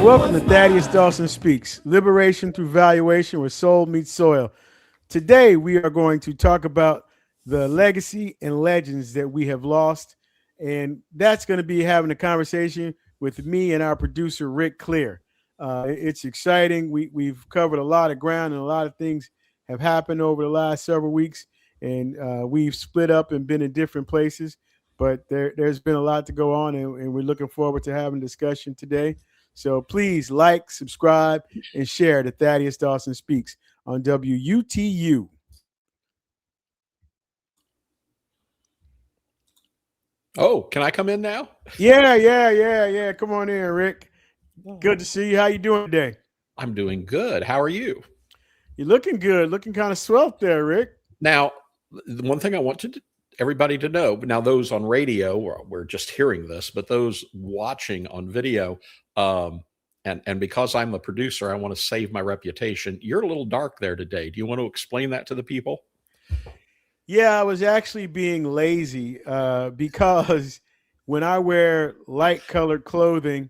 Welcome to Thaddeus Dawson Speaks, Liberation Through Valuation where soul meets soil. Today, we are going to talk about the legacy and legends that we have lost. And that's going to be having a conversation with me and our producer, Rick Clear. It's exciting. We've covered a lot of ground and a lot of things have happened over the last several weeks. And we've split up and been in different places. But there's been a lot to go on, and we're looking forward to having a discussion today. So please like, subscribe, and share to Thaddeus Dawson Speaks on WUTU. Oh, can I come in now? Yeah. Come on in, Rick. Good to see you. How you doing today? I'm doing good. How are you? You're looking good. Looking kind of swell there, Rick. Now, the one thing I want everybody to know, now those on radio, we're just hearing this, but those watching on video, and because I'm the producer, I want to save my reputation. You're a little dark there today. Do you want to explain that to the people? Yeah, I was actually being lazy because when I wear light colored clothing,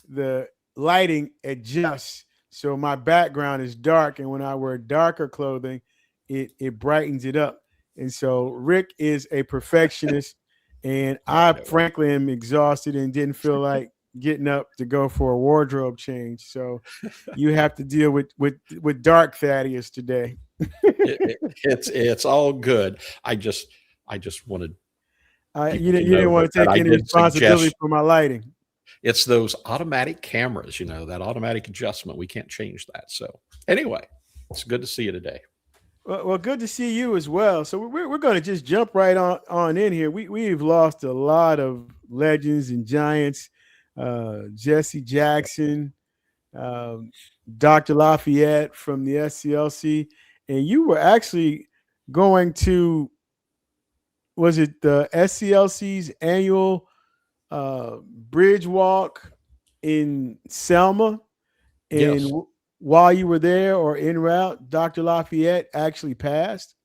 the lighting adjusts. So my background is dark. And when I wear darker clothing, it brightens it up. And so Rick is a perfectionist. And I frankly am exhausted and didn't feel like getting up to go for a wardrobe change. So you have to deal with dark Thaddeus today. It's all good. I just wanted you didn't want to take any responsibility for my lighting. It's those automatic cameras, that automatic adjustment. We can't change that. So anyway, it's good to see you today. Well, good to see you as well. So we're going to just jump right on in here. We've lost a lot of legends and giants. Jesse Jackson, Dr. Lafayette from the SCLC. And you were actually going to, was it the SCLC's annual bridge walk in Selma? And yes. While you were there or en route, Dr. Lafayette actually passed?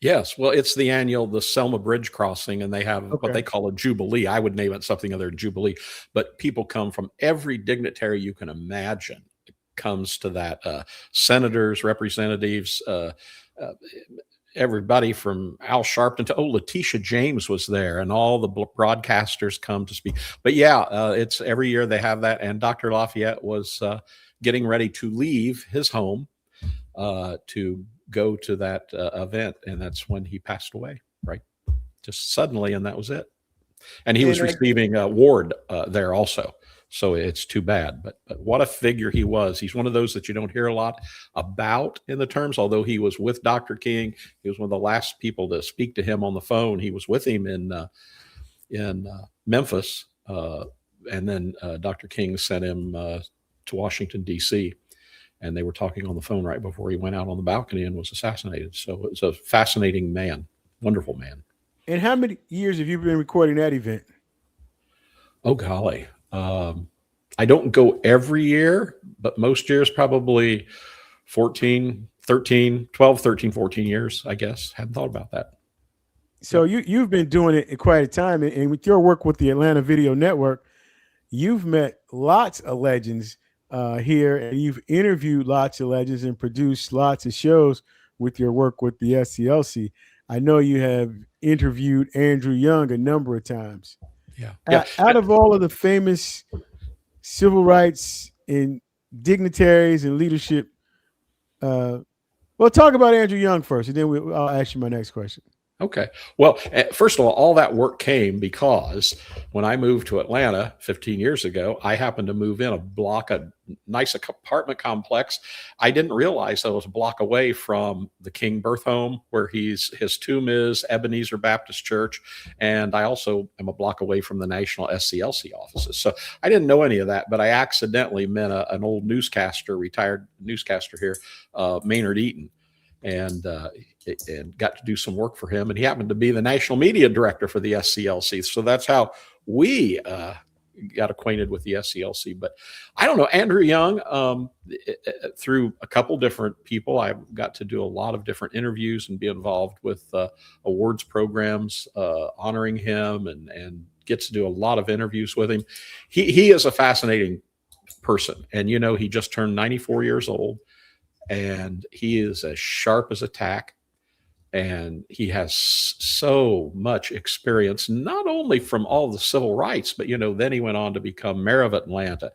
Yes. Well, it's the Selma Bridge crossing, and they have what they call a jubilee. I would name it something other than jubilee, but people come from every dignitary you can imagine. It comes to that, senators, representatives, everybody from Al Sharpton to Letitia James was there, and all the broadcasters come to speak. But yeah, it's every year they have that, and Dr. Lafayette was getting ready to leave his home to go to that event, and that's when he passed away, right? Just suddenly, and that was it. And he was receiving a award there also. So it's too bad, but what a figure he was. He's one of those that you don't hear a lot about in the terms, although he was with Dr. King. He was one of the last people to speak to him on the phone. He was with him in Memphis, and then Dr. King sent him to Washington, D.C., and they were talking on the phone right before he went out on the balcony and was assassinated. So it was a fascinating man, wonderful man. And how many years have you been recording that event? Oh, golly. I don't go every year, but most years probably 14 years, I guess. Hadn't thought about that. So you've been doing it quite a time, and with your work with the Atlanta Video Network, you've met lots of legends here, and you've interviewed lots of legends and produced lots of shows with your work with the SCLC. I know you have interviewed Andrew Young a number of times. Yeah. Out of all of the famous civil rights and dignitaries and leadership, well, talk about Andrew Young first, and then I'll ask you my next question. Okay. Well, first of all that work came because when I moved to Atlanta 15 years ago, I happened to move in a nice apartment complex. I didn't realize I was a block away from the King birth home where his tomb is, Ebenezer Baptist Church. And I also am a block away from the National SCLC offices. So I didn't know any of that, but I accidentally met an old retired newscaster here, Maynard Eaton. And got to do some work for him. And he happened to be the national media director for the SCLC. So that's how we got acquainted with the SCLC. But I don't know, Andrew Young, through a couple different people, I got to do a lot of different interviews and be involved with awards programs honoring him and gets to do a lot of interviews with him. He is a fascinating person. And, you know, he just turned 94 years old, and he is as sharp as a tack. And he has so much experience, not only from all the civil rights, but, you know, then he went on to become mayor of Atlanta.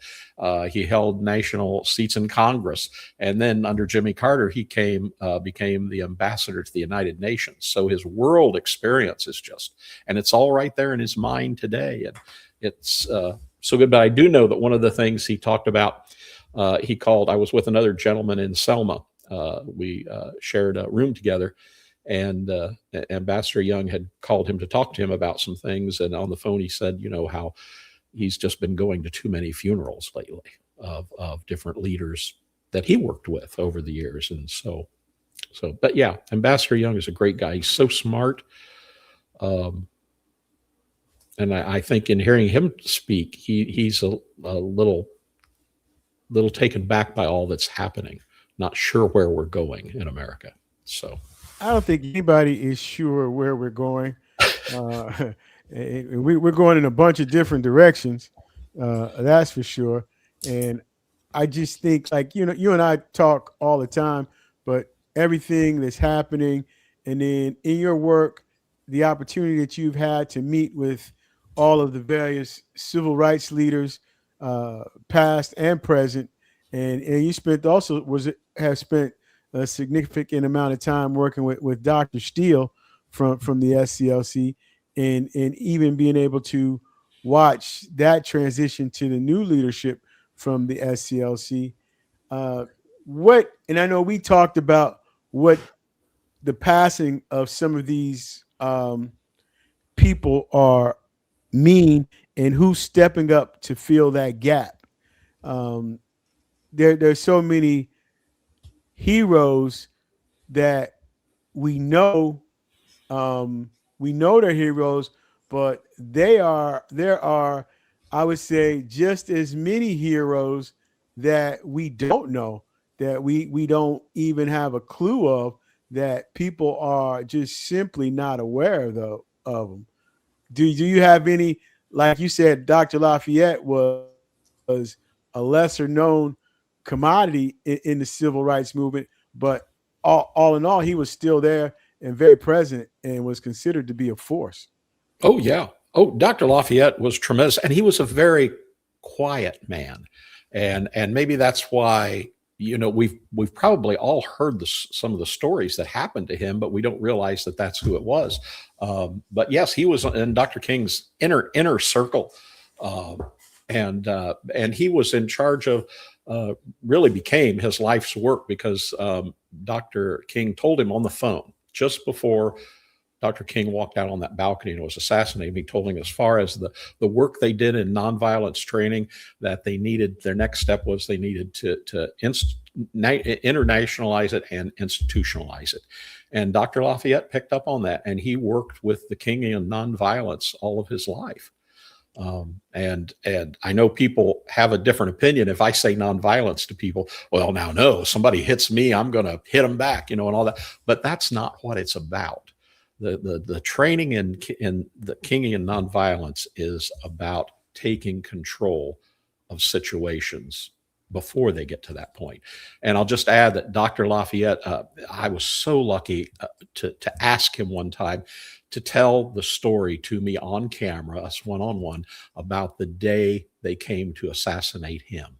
He held national seats in Congress. And then under Jimmy Carter, he became the ambassador to the United Nations. So his world experience is just, and it's all right there in his mind today. And it's so good. But I do know that one of the things he talked about, I was with another gentleman in Selma. We shared a room together. And Ambassador Young had called him to talk to him about some things. And on the phone, he said, you know, how he's just been going to too many funerals lately of different leaders that he worked with over the years. And but yeah, Ambassador Young is a great guy. He's so smart. And I think in hearing him speak, he's a little taken back by all that's happening, not sure where we're going in America. So I don't think anybody is sure where we're going. We're going in a bunch of different directions. That's for sure. And I just think, like, you know, you and I talk all the time, but everything that's happening, and then in your work, the opportunity that you've had to meet with all of the various civil rights leaders, past and present, and you have spent a significant amount of time working with Dr. Steele from the SCLC, and even being able to watch that transition to the new leadership from the SCLC. And I know we talked about what the passing of some of these people mean, and who's stepping up to fill that gap. There's so many heroes that we know they're heroes, but there are, I would say, just as many heroes that we don't know, that we don't even have a clue of, that people are just simply not aware of them. Do you have any? Like you said, Dr. Lafayette was a lesser known commodity in the civil rights movement, but all in all, he was still there and very present, and was considered to be a force. Oh yeah. Oh, Dr. Lafayette was tremendous, and he was a very quiet man, and maybe that's why, you know, we've probably all heard some of the stories that happened to him, but we don't realize that that's who it was. But yes, he was in Dr. King's inner circle, and he was in charge of. Really became his life's work, because Dr. King told him on the phone just before Dr. King walked out on that balcony and was assassinated. He told him, as far as the work they did in nonviolence training, that their next step was they needed to internationalize it and institutionalize it. And Dr. Lafayette picked up on that, and he worked with the Kingian nonviolence all of his life. And I know people have a different opinion. If I say nonviolence to people, well, now, no, somebody hits me, I'm going to hit them back, you know, and all that. But that's not what it's about. The training in the Kingian nonviolence is about taking control of situations before they get to that point. And I'll just add that Dr. Lafayette, I was so lucky to ask him one time to tell the story to me on camera, us one-on-one, about the day they came to assassinate him.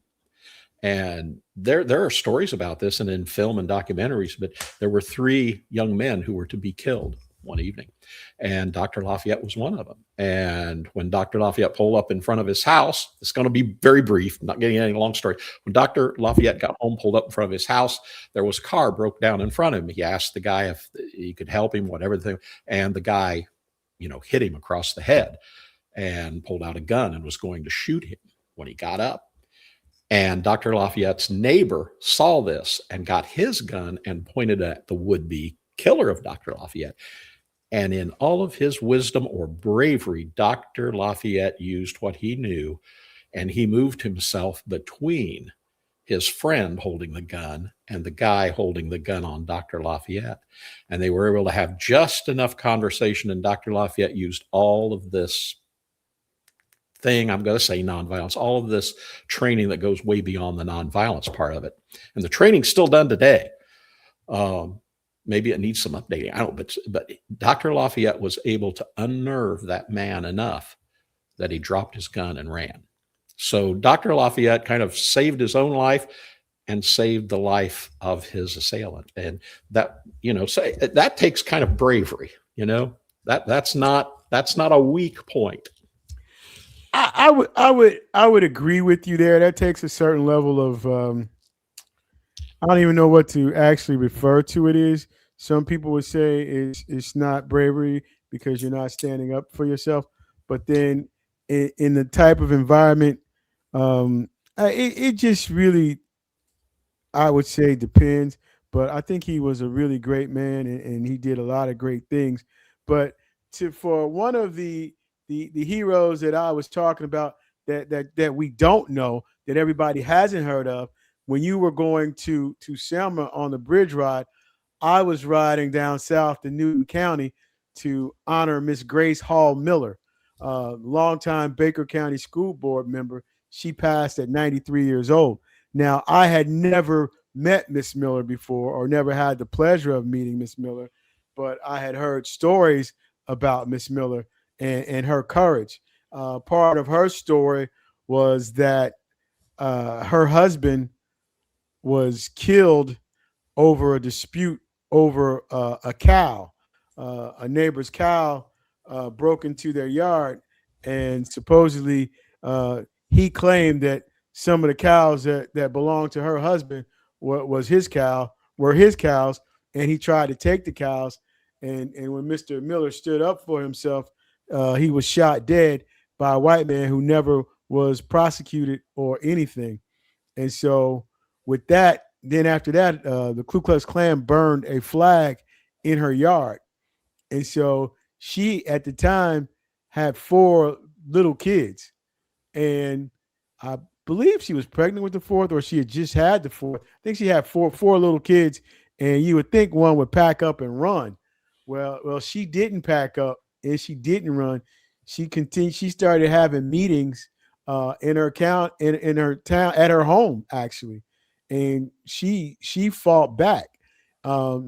And there are stories about this, and in film and documentaries, but there were 3 young men who were to be killed one evening, and Dr. Lafayette was one of them. And when Dr. Lafayette pulled up in front of his house, it's going to be very brief, not getting any long story. When Dr. Lafayette got home, pulled up in front of his house, there was a car broke down in front of him. He asked the guy if he could help him, whatever the thing, and the guy, you know, hit him across the head and pulled out a gun and was going to shoot him when he got up. And Dr. Lafayette's neighbor saw this and got his gun and pointed at the would-be killer of Dr. Lafayette. And in all of his wisdom or bravery, Dr. Lafayette used what he knew, and he moved himself between his friend holding the gun and the guy holding the gun on Dr. Lafayette. And they were able to have just enough conversation, and Dr. Lafayette used all of this thing. I'm going to say nonviolence, all of this training that goes way beyond the nonviolence part of it. And the training's still done today. Maybe it needs some updating. I don't know, but Dr. Lafayette was able to unnerve that man enough that he dropped his gun and ran. So Dr. Lafayette kind of saved his own life and saved the life of his assailant. And that, say that takes kind of bravery, that's not a weak point. I would agree with you there. That takes a certain level of, I don't even know what to actually refer to it as. Some people would say it's not bravery because you're not standing up for yourself. But then in the type of environment, it just really, I would say, depends. But I think he was a really great man, and he did a lot of great things. But for one of the heroes that I was talking about that we don't know, that everybody hasn't heard of, when you were going to Selma on the bridge ride, I was riding down south to Newton County to honor Miss Grace Hall Miller, longtime Baker County School Board member. She passed at 93 years old. Now, I had never met Miss Miller before, or never had the pleasure of meeting Miss Miller, but I had heard stories about Miss Miller and her courage. Part of her story was that her husband was killed over a dispute over a cow. A neighbor's cow broke into their yard, and supposedly he claimed that some of the cows that belonged to her husband were his cows, and he tried to take the cows. And when Mr. Miller stood up for himself, he was shot dead by a white man who never was prosecuted or anything. And so with that, then after that, the Ku Klux Klan burned a flag in her yard. And so she, at the time, had 4 little kids. And I believe she was pregnant with the 4th, or she had just had the 4th. I think she had four little kids, and you would think one would pack up and run. Well, she didn't pack up, and she didn't run. She continued. She started having meetings in her town, at her home, actually. And she fought back.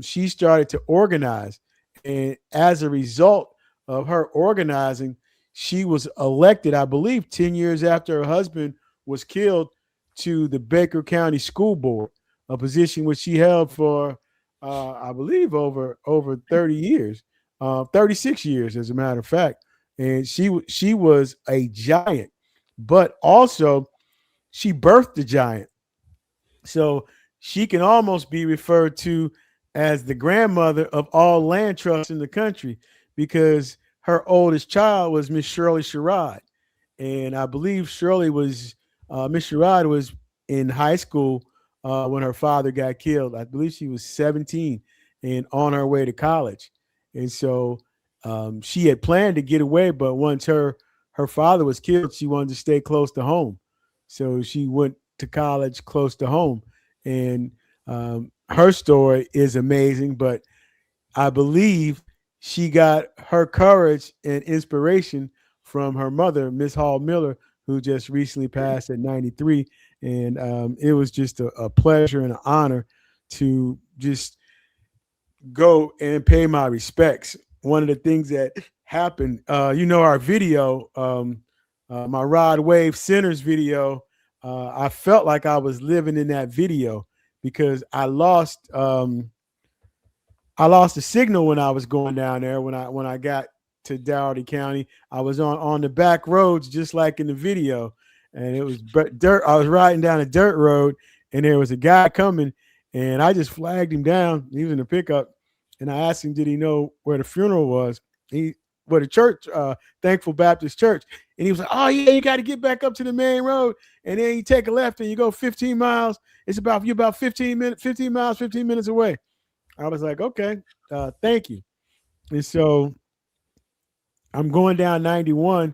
She started to organize, and as a result of her organizing, she was elected, I believe, 10 years after her husband was killed, to the Baker County School Board, a position which she held for, I believe, over 30 years, 36 years, as a matter of fact. And she was a giant, but also she birthed the giant. So she can almost be referred to as the grandmother of all land trusts in the country, because her oldest child was Miss Shirley Sherrod. And I believe Miss Sherrod was in high school when her father got killed. I believe she was 17 and on her way to college. And so she had planned to get away, but once her father was killed, she wanted to stay close to home. So she went to college close to home. And her story is amazing, but I believe she got her courage and inspiration from her mother, Miss Hall Miller, who just recently passed at 93. And it was just a pleasure and an honor to just go and pay my respects. One of the things that happened, our video, my Rod Wave Centers video, I felt like I was living in that video, because I lost the signal when I was going down there. When I got to Dougherty County, I was on the back roads, just like in the video, and it was dirt. I was riding down a dirt road, and there was a guy coming, and I just flagged him down. He was in a pickup, and I asked him, did he know where the funeral was? Where the church, Thankful Baptist Church. And he was like, oh yeah, you got to get back up to the main road, and then you take a left and you go 15 miles. It's about 15 minutes away. I was like, okay, thank you. And so I'm going down 91,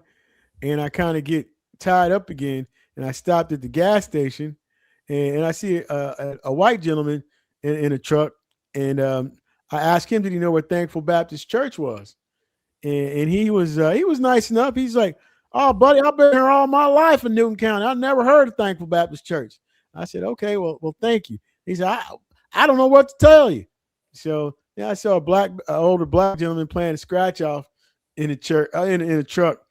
and I kind of get tied up again, and I stopped at the gas station, and I see a white gentleman in a truck, and I asked him, did he know where Thankful Baptist Church was? And he was nice enough. He's like, "Oh, buddy, I've been here all my life in Newton County. I never heard of Thankful Baptist Church." I said, "Okay, well, thank you." He said, "I don't know what to tell you." So yeah, I saw older black gentleman playing a scratch off in a church, in a truck,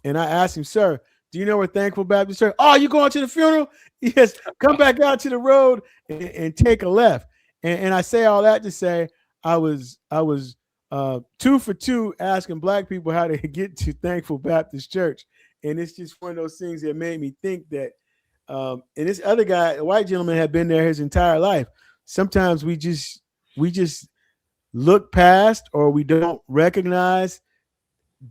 and I asked him, "Sir, do you know where Thankful Baptist Church?" "Oh, you going to the funeral?" "Yes, come back out to the road and take a left." And I say all that to say I was 2 for 2 asking black people how to get to Thankful Baptist Church, and it's just one of those things that made me think that. And this other guy, a white gentleman, had been there his entire life. Sometimes we just look past, or we don't recognize.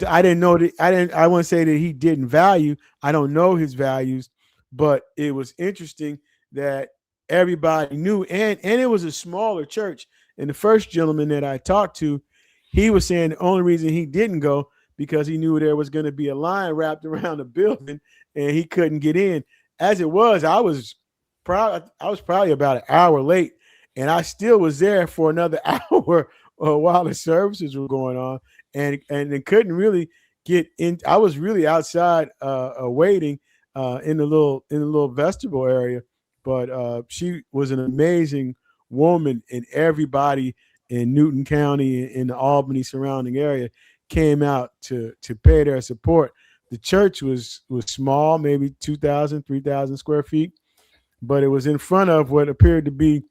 I didn't know that. I wouldn't say that he didn't value. I don't know his values, but it was interesting that everybody knew, and it was a smaller church. And the first gentleman that I talked to, he was saying the only reason he didn't go because he knew there was going to be a line wrapped around the building and he couldn't get in. As it was, I was probably about an hour late, and I still was there for another hour while the services were going on, and they couldn't really get in. I was really outside waiting in the little vestibule area, but she was an amazing woman, and everybody in Newton County, in the Albany surrounding area, came out to pay their support. The church was small, maybe 2,000, 3,000 square feet, but it was in front of what appeared to be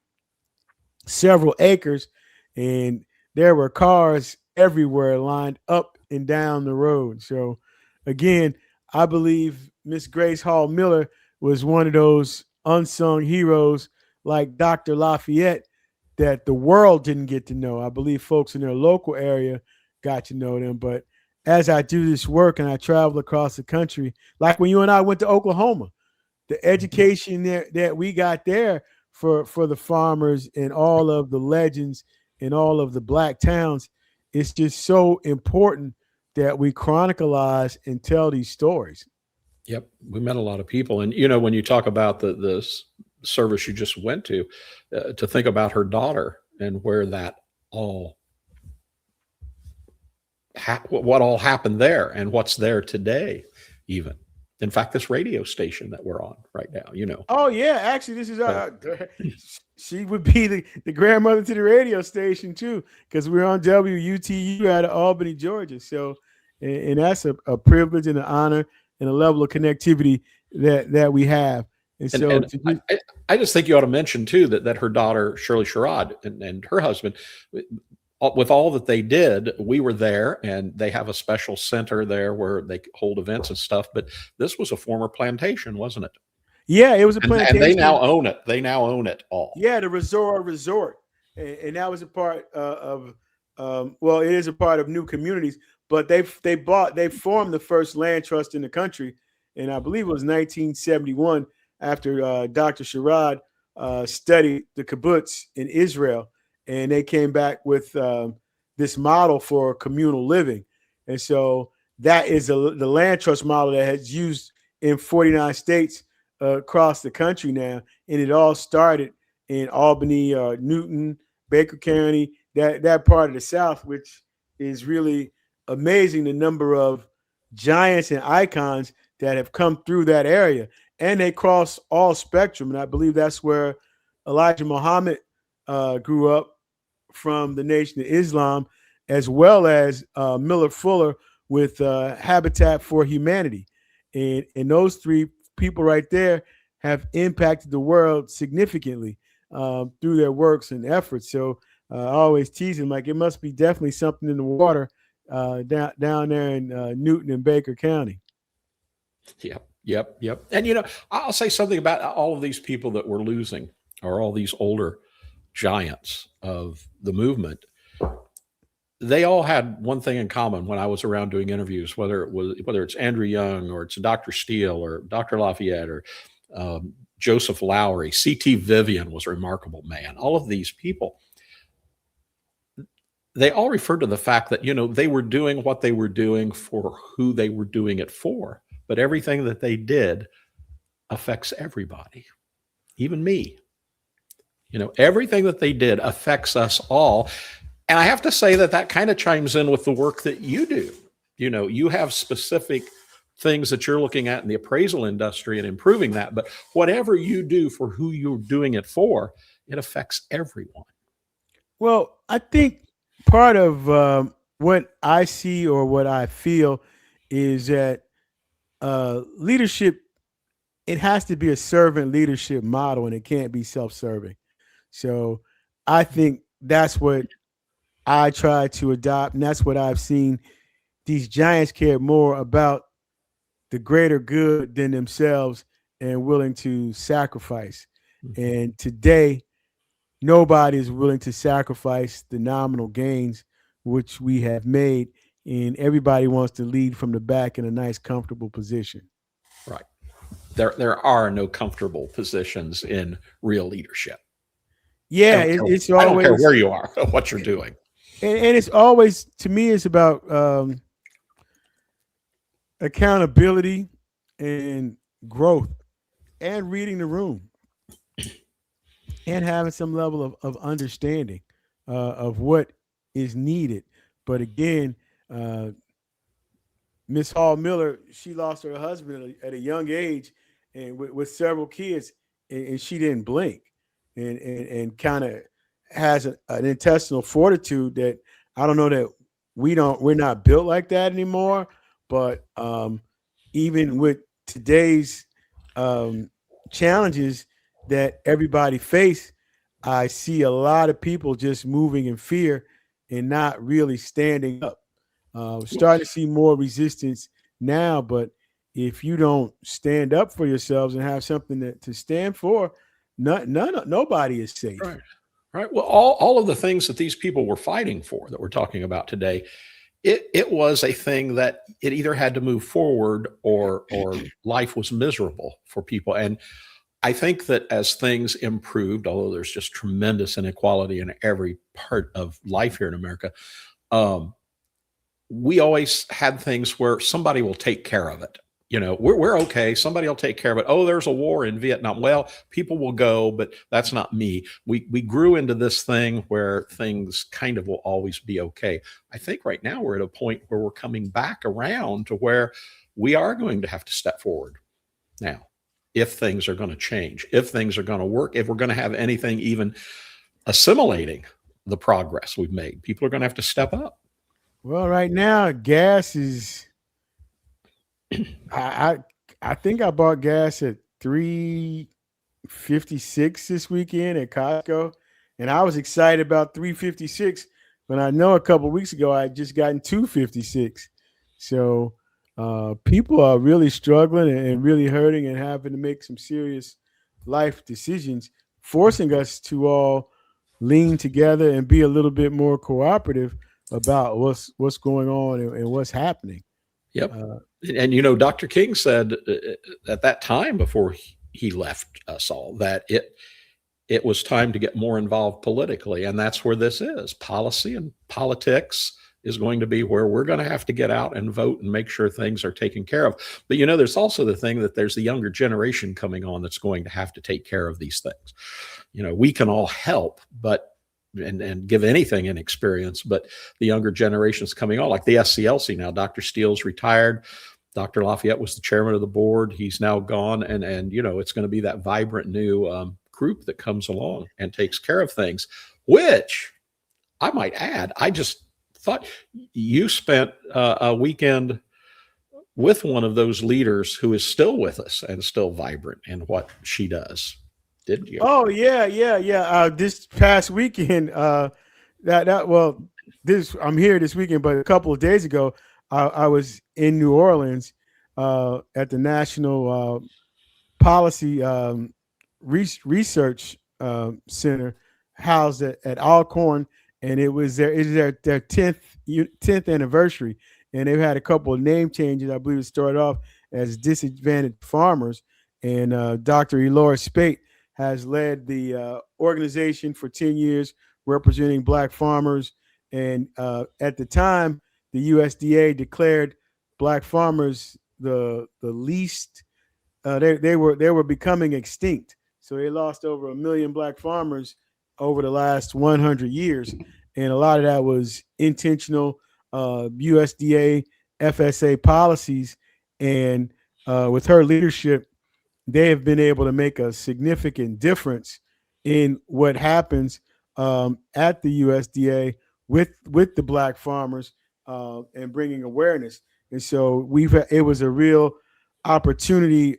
several acres, and there were cars everywhere lined up and down the road. So again, I believe Miss Grace Hall Miller was one of those unsung heroes like Dr. Lafayette that the world didn't get to know. I believe folks in their local area got to know them, but as I do this work and I travel across the country, like when you and I went to Oklahoma, the education that we got there for the farmers and all of the legends in all of the black towns, it's just so important that we chronicleize and tell these stories. Yep, we met a lot of people, and when you talk about the service you just went to think about her daughter and where that all what all happened there and what's there today, even. In fact, this radio station that we're on right now. Oh yeah, actually, this is she would be the grandmother to the radio station too, because we're on WUTU out of Albany, Georgia. So, and that's a privilege and an honor and a level of connectivity that we have. And so, I just think you ought to mention too that her daughter Shirley Sherrod and her husband, with all that they did, we were there, and they have a special center there where they hold events and stuff. But this was a former plantation, wasn't it? Yeah, it was a plantation. And they now own it. They now own it all. Yeah, the Resort. And that was a part of well, it is a part of New Communities, but they formed the first land trust in the country, and I believe it was 1971 after Dr. Sherrod studied the kibbutz in Israel. And they came back with this model for communal living. And so that is the land trust model that has used in 49 states across the country now. And it all started in Albany, Newton, Baker County, that part of the South, which is really amazing, the number of giants and icons that have come through that area. And they cross all spectrum. And I believe that's where Elijah Muhammad grew up, from the Nation of Islam, as well as Miller Fuller with Habitat for Humanity. And those three people right there have impacted the world significantly through their works and efforts. So I always tease them, like, it must be definitely something in the water down there in Newton and Baker County. Yep. And, I'll say something about all of these people that we're losing, or all these older giants of the movement. They all had one thing in common when I was around doing interviews, whether it's Andrew Young, or it's Dr. Steele, or Dr. Lafayette, or Joseph Lowry. C.T. Vivian was a remarkable man. All of these people, they all referred to the fact that, they were doing what they were doing for who they were doing it for. But everything that they did affects everybody, even me. Everything that they did affects us all. And I have to say that kind of chimes in with the work that you do. You have specific things that you're looking at in the appraisal industry and improving that. But whatever you do for who you're doing it for, it affects everyone. Well, I think part of what I see or what I feel is that leadership, it has to be a servant leadership model and it can't be self-serving. So I think that's what I try to adopt, and that's what I've seen. These giants care more about the greater good than themselves and willing to sacrifice. And today, nobody is willing to sacrifice the nominal gains which we have made, and everybody wants to lead from the back in a nice, comfortable position. Right. There are no comfortable positions in real leadership. Yeah, it's always. I don't care where you are, what you're doing. And it's always, to me, it's about accountability and growth and reading the room and having some level of understanding of what is needed. But again, Miss Hall Miller, she lost her husband at a young age and with several kids, and she didn't blink and kind of has an intestinal fortitude that I don't know that we're not built like that anymore. But even with today's challenges that everybody face, I see a lot of people just moving in fear and not really standing up. Starting to see more resistance now, but if you don't stand up for yourselves and have something to stand for, nobody is safe. Right. Right. Well, all of the things that these people were fighting for that we're talking about today, it was a thing that it either had to move forward or life was miserable for people. And I think that as things improved, although there's just tremendous inequality in every part of life here in America, we always had things where somebody will take care of it. You know, we're okay. Somebody will take care of it. Oh, there's a war in Vietnam. Well, people will go, but that's not me. We grew into this thing where things kind of will always be okay. I think right now we're at a point where we're coming back around to where we are going to have to step forward now, if things are going to change, if things are going to work, if we're going to have anything even assimilating the progress we've made. People are going to have to step up. Well, right now, gas is. I think I bought gas at $3.56 this weekend at Costco, and I was excited about $3.56, but I know a couple of weeks ago I had just gotten $2.56. So people are really struggling and really hurting and having to make some serious life decisions, forcing us to all lean together and be a little bit more cooperative about what's going on and what's happening. Yep. And you know, Dr. King said at that time before he left us all that it was time to get more involved politically. And that's where this is. Policy and politics is going to be where we're going to have to get out and vote and make sure things are taken care of. But, you know, there's also the thing that there's the younger generation coming on that's going to have to take care of these things. You know, we can all help, but and give anything in experience, but the younger generations coming on, like the SCLC now. Dr. Steele's retired. Dr. Lafayette was the chairman of the board. He's now gone, and you know, it's going to be that vibrant new group that comes along and takes care of things, which I might add, I just thought you spent a weekend with one of those leaders who is still with us and still vibrant in what she does. Didn't you? Oh yeah. This past weekend, I'm here this weekend, but a couple of days ago, I was in New Orleans at the National Policy Research Center, housed at Alcorn, and it was their 10th anniversary, and they've had a couple of name changes. I believe it started off as Disadvantaged Farmers, and Dr. Elora Spate has led the organization for 10 years, representing Black farmers. And at the time, the USDA declared Black farmers the least. They were becoming extinct. So they lost over 1 million Black farmers over the last 100 years, and a lot of that was intentional USDA FSA policies. And with her leadership, they have been able to make a significant difference in what happens at the USDA with the black farmers and bringing awareness. And so it was a real opportunity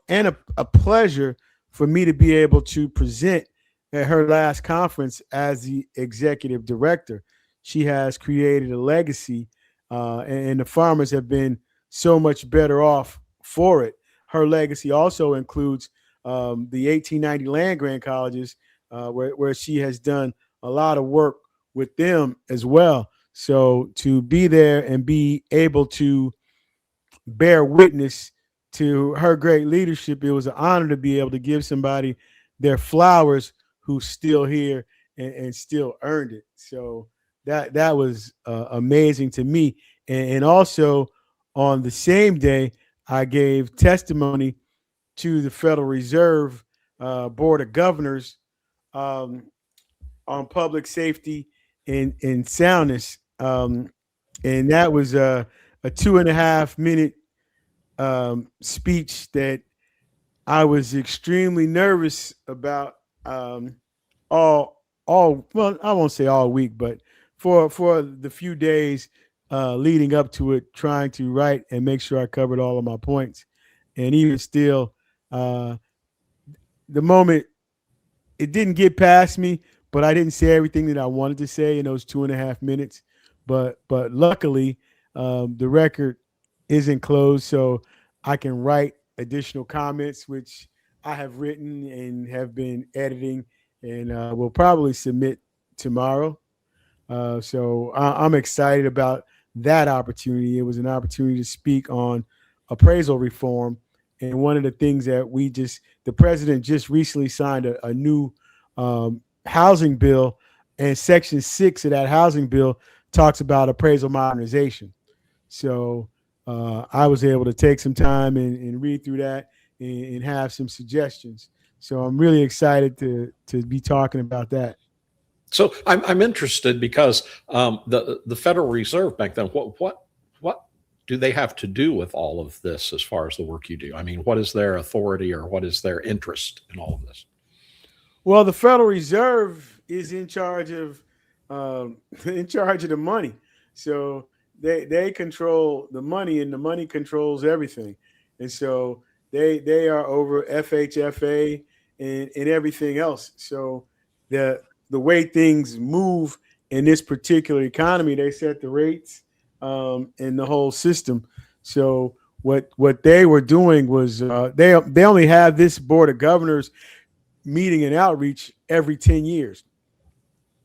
and a pleasure for me to be able to present at her last conference as the executive director. She has created a legacy, and the farmers have been so much better off for it. Her legacy also includes the 1890 land grant colleges, where she has done a lot of work with them as well. So to be there and be able to bear witness to her great leadership, it was an honor to be able to give somebody their flowers who's still here and still earned it. So that was amazing to me. And also on the same day, I gave testimony to the Federal Reserve Board of Governors um, on public safety and soundness. And that was a 2.5 minute speech that I was extremely nervous about all well, I won't say all week, but for the few days leading up to it, trying to write and make sure I covered all of my points. And even still, uh, the moment it didn't get past me, but I didn't say everything that I wanted to say in those 2.5 minutes. But luckily, the record isn't closed, so I can write additional comments, which I have written and have been editing, and will probably submit tomorrow. So I'm excited about that opportunity. It was an opportunity to speak on appraisal reform. And one of the things that the president just recently signed a new housing bill, and Section 6 of that housing bill talks about appraisal modernization. So I was able to take some time and read through that and have some suggestions. So I'm really excited to be talking about that. So I'm interested because the Federal Reserve back then, what do they have to do with all of this as far as the work you do? I mean, what is their authority or what is their interest in all of this? Well, the Federal Reserve is in charge of the money, so they control the money, and the money controls everything, and so they are over FHFA and everything else. So the way things move in this particular economy, they set the rates in the whole system. So what they were doing was they only have this board of governors meeting and outreach every 10 years.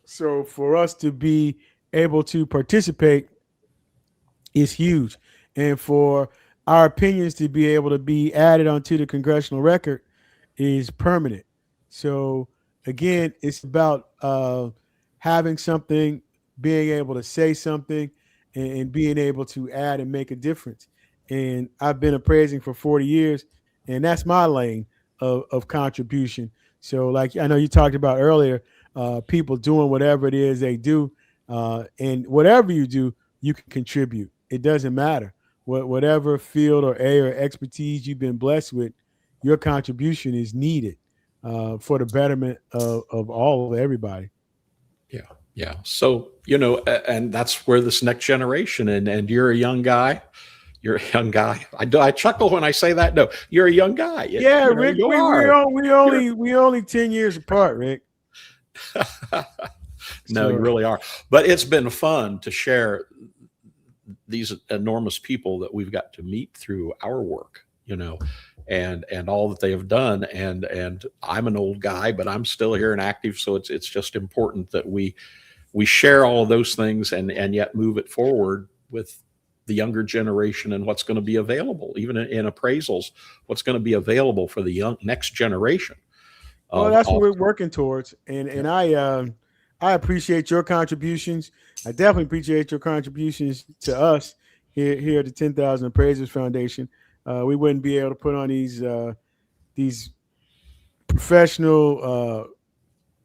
So for us to be able to participate is huge. And for our opinions to be able to be added onto the congressional record is permanent. So again, it's about having something, being able to say something, and being able to add and make a difference. And I've been appraising for 40 years, and that's my lane of contribution. So, like I know you talked about earlier, people doing whatever it is they do, and whatever you do, you can contribute. It doesn't matter whatever field or area or expertise you've been blessed with, your contribution is needed for the betterment of all of everybody. Yeah. Yeah. So, and that's where this next generation, and you're a young guy. You're a young guy. I chuckle when I say that. No, you're a young guy. Yeah, Rick, we only 10 years apart, Rick. No, you really are. But it's been fun to share these enormous people that we've got to meet through our work, and all that they have done. And I'm an old guy, but I'm still here and active. So it's just important that we share all of those things and yet move it forward with the younger generation and what's going to be available, even in appraisals, what's going to be available for the next generation. Well, that's what we're working towards. And I appreciate your contributions. I definitely appreciate your contributions to us here at the 10,000 Appraisers Foundation. We wouldn't be able to put on these professional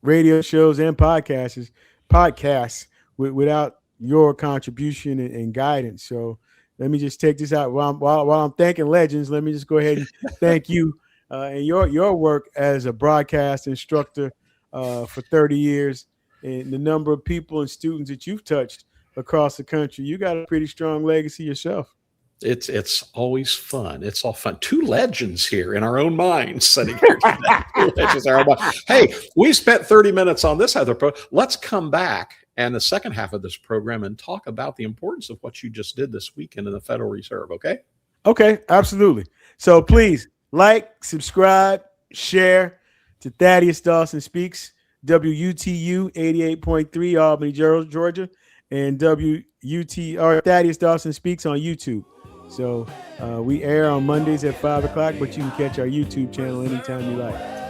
radio shows and podcasts without your contribution and guidance. So let me just take this out while I'm thanking legends. Let me just go ahead and thank you and your work as a broadcast instructor for 30 years, and the number of people and students that you've touched across the country. You got a pretty strong legacy yourself. It's always fun. It's all fun. Two legends here in our own minds sitting here today. Two legends in our own mind. Hey, we spent 30 minutes on this other program. Let's come back and the second half of this program and talk about the importance of what you just did this weekend in the Federal Reserve. Okay? Okay, absolutely. So please like, subscribe, share to Thaddeus Dawson Speaks, WUTU 88.3 Albany, Georgia, and WUTR Thaddeus Dawson Speaks on YouTube. So we air on Mondays at 5 o'clock, but you can catch our YouTube channel anytime you like.